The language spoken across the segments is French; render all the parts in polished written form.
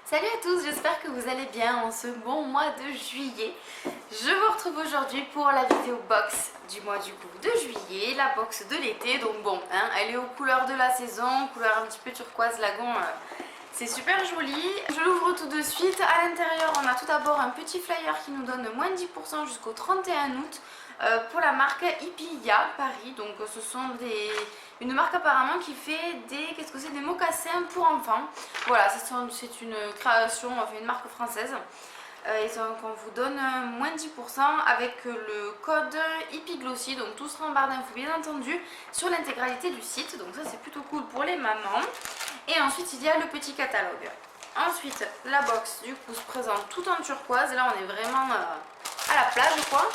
Salut à tous, j'espère que vous allez bien en ce bon mois de juillet. Je vous retrouve aujourd'hui pour la vidéo box du mois de juillet, la box de l'été. Donc bon, elle est aux couleurs de la saison, couleur un petit peu turquoise lagon, c'est super joli. Je l'ouvre tout de suite. À l'intérieur, on a tout d'abord un petit flyer qui nous donne moins de 10% jusqu'au 31 août pour la marque Hippia Paris. Donc ce sont une marque apparemment qui fait des mocassins pour enfants. Voilà, c'est une création, enfin une marque française. Et donc on vous donne moins de 10% avec le code Hippiglossy. Donc tout sera en barre d'infos bien entendu sur l'intégralité du site. Donc ça c'est plutôt cool pour les mamans. Et ensuite il y a le petit catalogue. Ensuite la box du coup se présente tout en turquoise. Là on est vraiment à la plage quoi.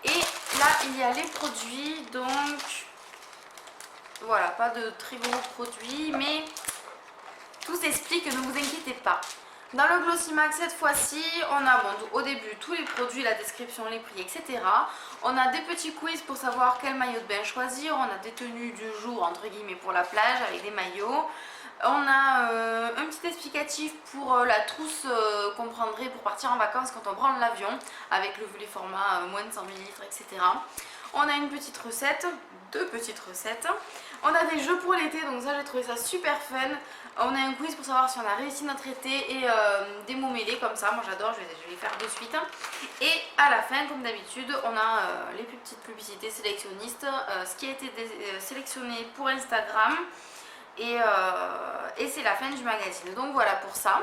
Et là il y a les produits, donc voilà, pas de très gros produits, mais tout s'explique, ne vous inquiétez pas. Dans le Glossy Max cette fois-ci, on a au début tous les produits, la description, les prix, etc. On a des petits quiz pour savoir quel maillot de bain choisir. On a des tenues du jour entre guillemets pour la plage avec des maillots. On a un petit explicatif pour la trousse qu'on prendrait pour partir en vacances quand on prend l'avion avec les formats moins de 100 ml, etc. On a une petite recette, deux petites recettes. On a des jeux pour l'été, donc ça j'ai trouvé ça super fun. On a un quiz pour savoir si on a réussi notre été et des mots mêlés comme ça. Moi j'adore, je vais les faire de suite. Et à la fin, comme d'habitude, on a les petites publicités sélectionnistes, ce qui a été sélectionné pour Instagram. Et c'est la fin du magazine. Donc voilà pour ça.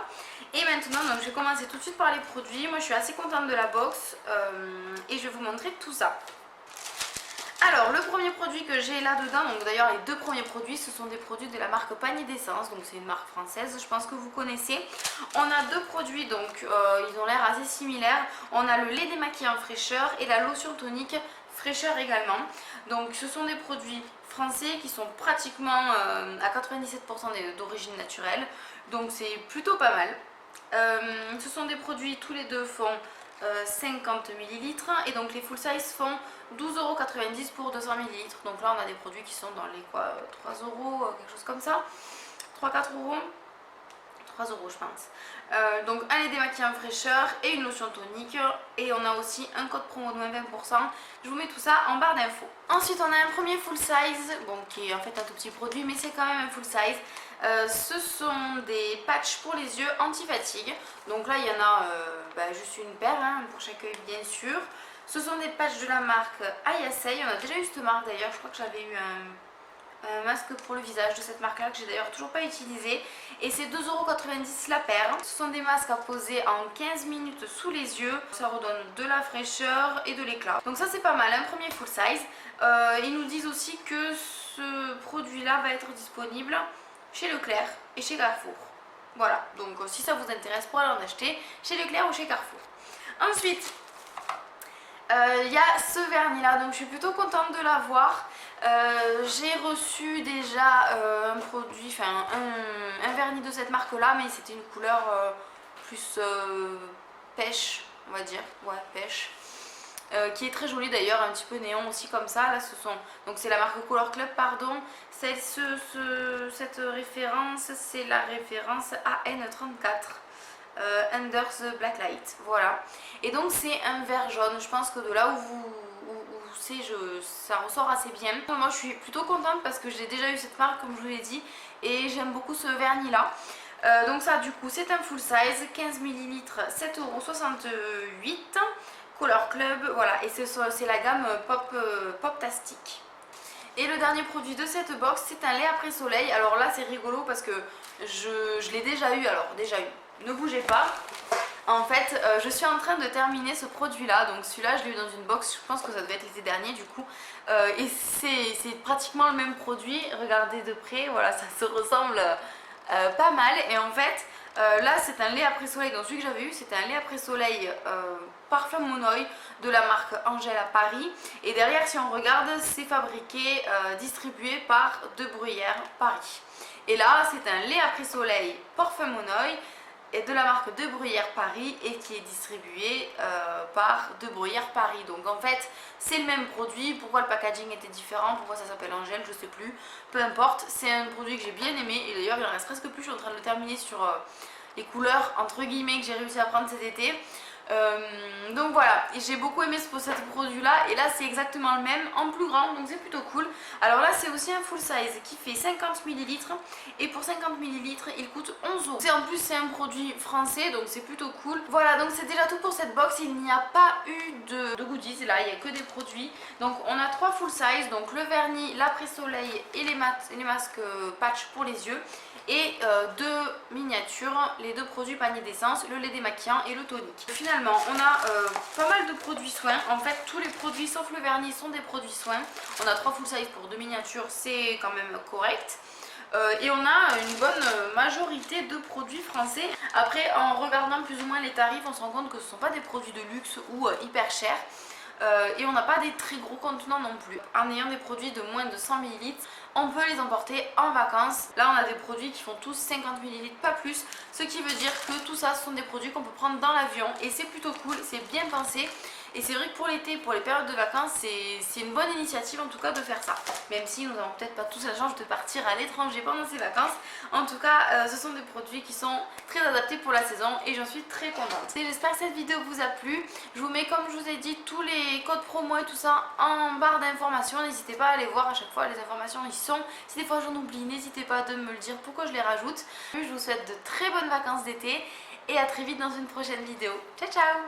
Et maintenant, donc, je vais commencer tout de suite par les produits. Moi je suis assez contente de la box et je vais vous montrer tout ça. Alors le premier produit que j'ai là dedans, donc d'ailleurs les deux premiers produits, ce sont des produits de la marque Panier d'essence, donc c'est une marque française, je pense que vous connaissez. On a deux produits, donc ils ont l'air assez similaires. On a le lait démaquillant fraîcheur et la lotion tonique fraîcheur également. Donc ce sont des produits français qui sont pratiquement à 97% d'origine naturelle, donc c'est plutôt pas mal. Ce sont des produits, tous les deux font 50 ml et donc les full size font 12,90 € pour 200 ml. Donc là on a des produits qui sont dans les 3 €, quelque chose comme ça, 3-4 €, 3 € je pense. Donc un lait démaquillant fraîcheur et une lotion tonique, et on a aussi un code promo de moins 20%. Je vous mets tout ça en barre d'infos. Ensuite on a un premier full size, bon, qui est en fait un tout petit produit mais c'est quand même un full size. Ce sont des patchs pour les yeux anti-fatigue. Donc là il y en a juste une paire pour chaque œil bien sûr. Ce sont des patchs de la marque Ayasei. On a déjà eu cette marque d'ailleurs, je crois que j'avais eu un masque pour le visage de cette marque là que j'ai d'ailleurs toujours pas utilisé, et c'est 2,90 € la paire. Ce sont des masques à poser en 15 minutes sous les yeux, ça redonne de la fraîcheur et de l'éclat. Donc ça c'est pas mal, un premier full size. Ils nous disent aussi que ce produit là va être disponible chez Leclerc et chez Carrefour. Voilà, donc si ça vous intéresse, pour aller en acheter chez Leclerc ou chez Carrefour. Ensuite, il y a ce vernis là, donc je suis plutôt contente de l'avoir. J'ai reçu déjà un produit, enfin un vernis de cette marque là, mais c'était une couleur plus pêche, on va dire, ouais, pêche. Qui est très jolie d'ailleurs, un petit peu néon aussi comme ça. Là donc c'est la marque Color Club, pardon. Cette référence, c'est la référence AN34. Under the Black Light, voilà. Et donc c'est un vert jaune. Je pense que de là où c'est, ça ressort assez bien. Moi je suis plutôt contente parce que j'ai déjà eu cette marque comme je vous l'ai dit, et j'aime beaucoup ce vernis là. Donc ça du coup c'est un full size, 15 ml, 7,68 €, Color Club, voilà. Et c'est la gamme Poptastic. Et le dernier produit de cette box, c'est un lait après soleil. Alors là c'est rigolo parce que je l'ai déjà eu, ne bougez pas. En fait, je suis en train de terminer ce produit là, donc celui-là je l'ai eu dans une box, je pense que ça devait être l'été dernier du coup, et c'est pratiquement le même produit. Regardez de près, voilà, ça se ressemble pas mal. Et en fait là c'est un lait après soleil, donc celui que j'avais eu c'était un lait après soleil parfum Monoï de la marque Angèle à Paris, et derrière si on regarde c'est fabriqué, distribué par De Bruyère Paris. Et là c'est un lait après soleil parfum Monoï et de la marque De Bruyère Paris, et qui est distribué par De Bruyère Paris. Donc en fait c'est le même produit. Pourquoi le packaging était différent, pourquoi ça s'appelle Angèle, je sais plus, peu importe. C'est un produit que j'ai bien aimé, et d'ailleurs il en reste presque plus, je suis en train de le terminer les couleurs entre guillemets que j'ai réussi à prendre cet été. Donc voilà, j'ai beaucoup aimé ce produit là, et là c'est exactement le même en plus grand, donc c'est plutôt cool. Alors là c'est aussi un full size qui fait 50 ml, et pour 50 ml il coûte 11 €. En plus c'est un produit français, donc c'est plutôt cool. Voilà, donc c'est déjà tout pour cette box. Il n'y a pas eu de goodies là, il n'y a que des produits. Donc on a 3 full size, donc le vernis, l'après-soleil et les masques patch pour les yeux, et 2 miniatures, les 2 produits panier d'essence, le lait démaquillant et le tonique. Finalement on a pas mal de produits soins. En fait tous les produits sauf le vernis sont des produits soins. On a 3 full size pour 2 miniatures, c'est quand même correct. Et on a une bonne majorité de produits français. Après, en regardant plus ou moins les tarifs, on se rend compte que ce ne sont pas des produits de luxe ou hyper chers. Et on n'a pas des très gros contenants non plus. En ayant des produits de moins de 100 ml, on peut les emporter en vacances. Là on a des produits qui font tous 50 ml, pas plus, ce qui veut dire que tout ça ce sont des produits qu'on peut prendre dans l'avion, et c'est plutôt cool, c'est bien pensé. Et c'est vrai que pour l'été, pour les périodes de vacances, c'est une bonne initiative en tout cas de faire ça. Même si nous n'avons peut-être pas tous la chance de partir à l'étranger pendant ces vacances. En tout cas, ce sont des produits qui sont très adaptés pour la saison, et j'en suis très contente. J'espère que cette vidéo vous a plu. Je vous mets, comme je vous ai dit, tous les codes promo et tout ça en barre d'informations. N'hésitez pas à aller voir à chaque fois, les informations y sont. Si des fois j'en oublie, n'hésitez pas de me le dire pour que je les rajoute. Je vous souhaite de très bonnes vacances d'été et à très vite dans une prochaine vidéo. Ciao ciao!